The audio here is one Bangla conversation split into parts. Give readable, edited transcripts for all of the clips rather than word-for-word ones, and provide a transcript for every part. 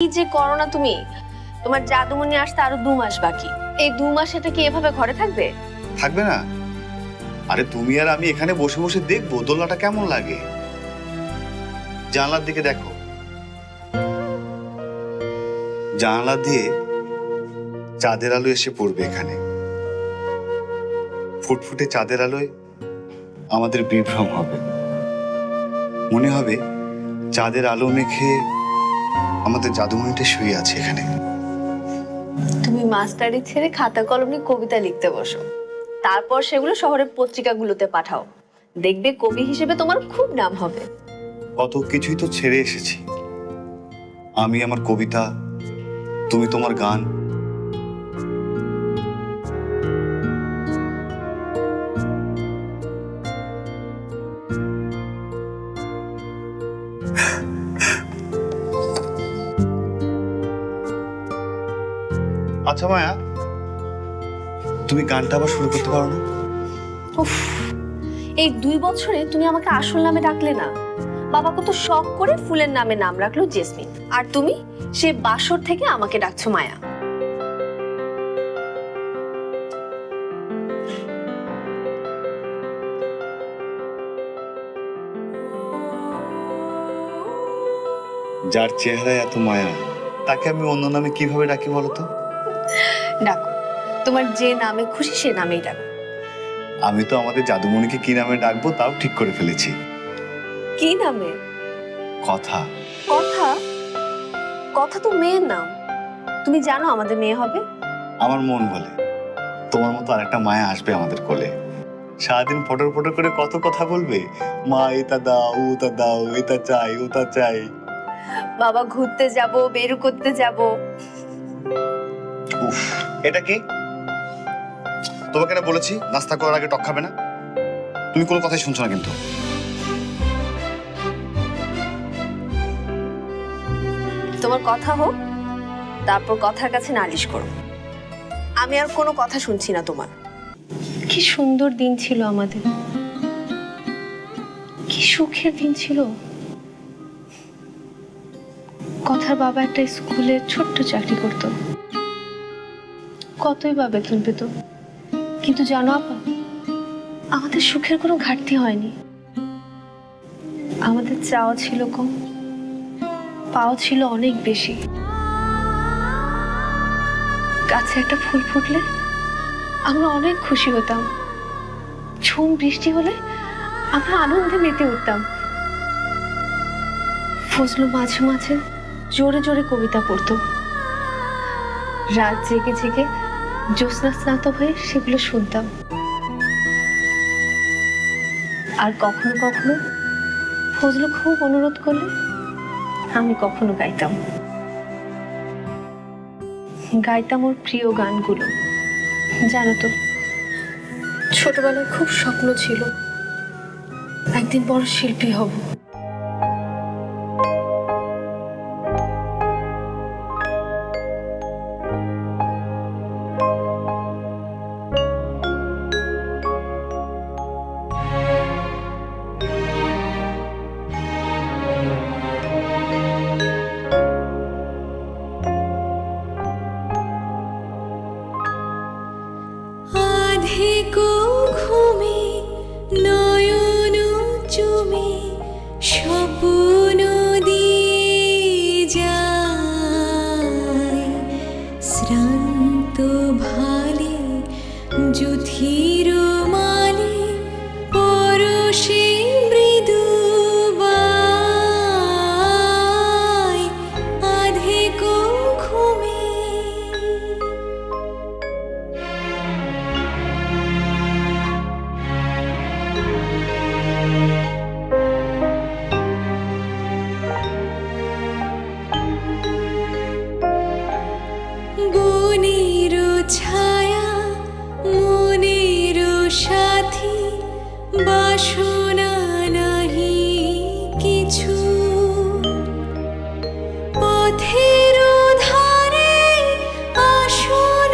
কি যে করো না তুমি। তোমার জাদুমণি আসতে আরো 2 মাস বাকি। এই 2 মাস এটা কি এভাবে ঘরে থাকবে? থাকবে না? আরে তুমি আর আমি এখানে বসে বসে দেখবো দোলনাটা কেমন লাগে। জানলার দিকে দেখো, জানলা দিয়ে চাঁদের আলো এসে পড়বে এখানে। ফুটফুটে চাঁদের আলোয় আমাদের বিভ্রম হবে। মনে হবে চাঁদের আলো মেখে আমাদের জাদুমণিটা শুয়ে আছে এখানে। তুমি মাস্টারি ছেড়ে খাতা কলম নিয়ে কবিতা লিখতে বসো, তারপর সেগুলো শহরের পত্রিকাগুলোতে পাঠাও। দেখবে কবি হিসেবে তোমার খুব নাম হবে। কত কিছুই তো ছেড়ে এসেছি। আমি আমার কবিতা, তুমি তোমার গান। আচ্ছা মায়া, তুমি গানটা আবার শুরু করতে পারো না? উফ, এই 2 বছরে তুমি আমাকে আসল নামে ডাকলে না। বাবা কত শখ করে ফুলের নামে নাম রাখলো জেসমিন, আর তুমি সে বাসর থেকে আমাকে ডাকছো মায়া। যার চেহারায় এত মায়া, তাকে আমি অন্য নামে কিভাবে ডাকি বলো তো? ডাকো, তোমার যে নামে খুশি সে নামেই ডাকো। আমি তো আমাদের জাদুমণিকে কি নামে ডাকবো তাও ঠিক করে ফেলেছি। কি নামে? কথা। কথা? কথা তো মেয়ের নাম। তুমি জানো আমাদের মেয়ে হবে। আমার মন বলে তোমার মতো আরেকটা মায়া আসবে আমাদের কোলে। সারাদিন ফটর ফটর করে কত কথা বলবে। মা এটা দাও, ওটা দাও, এটা চাই, ওটা চাই। বাবা ঘুরতে যাব, বের করতে যাব। উফ, এটা কি? তোমাকে না বলেছি নাস্তা করার আগে টক খাবে না? তুমি কোনো কথাই শুনছো না কিন্তু। তোমার কথা হোক, তারপর কথার কাছে নালিশ করো। আমি আর কোনো কথা শুনছি না তোমার। কি সুন্দর দিন ছিল আমাদের, কি সুখের দিন ছিল। কথার বাবা একটা স্কুলে ছোট্ট চাকরি করত, কতই বা বেতন পেত, কিন্তু জানো আপা, আমাদের সুখের কোনো ঘাটতি হয়নি। আমাদের চাওয়া ছিল কম, পাওয়া ছিল অনেক বেশি। গাছে একটা ফুল ফুটলে আমরা অনেক খুশি হতাম, ঝুম বৃষ্টি হলে আমরা আনন্দে মেতে উঠতাম। ফজলু মাঝে মাঝে জোরে জোরে কবিতা পড়তো, রাত জেগে জেগে জ্যোৎস্না স্নাত হয়ে সেগুলো শুনতাম। আর কখনো কখনো ফজলু খুব অনুরোধ করলে আমি কখনো গাইতাম গাইতাম ওর প্রিয় গানগুলো। জানো তো, ছোটবেলায় খুব স্বপ্ন ছিল একদিন বড় শিল্পী হব। আধেকো ঘুমে নয়ন চুমে স্বপ্ন দিয়ে যায়, শ্রান্ত ভালে যুথির মালে পরশে মৃদু বায়, আধেকো ঘুমে। বনের ছায়া মনের সাথী, বাসনা নাহি কিছু, পথের ধারে আসন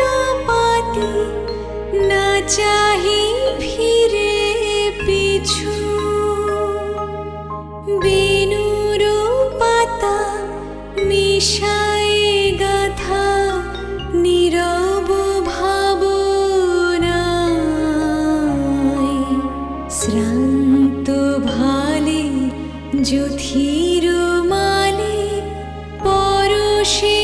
পাতি, না চাহি ফিরে পিছু। বেনুর পাতা মিশায় শ্রান্ত ভালে যথির মালে পরশে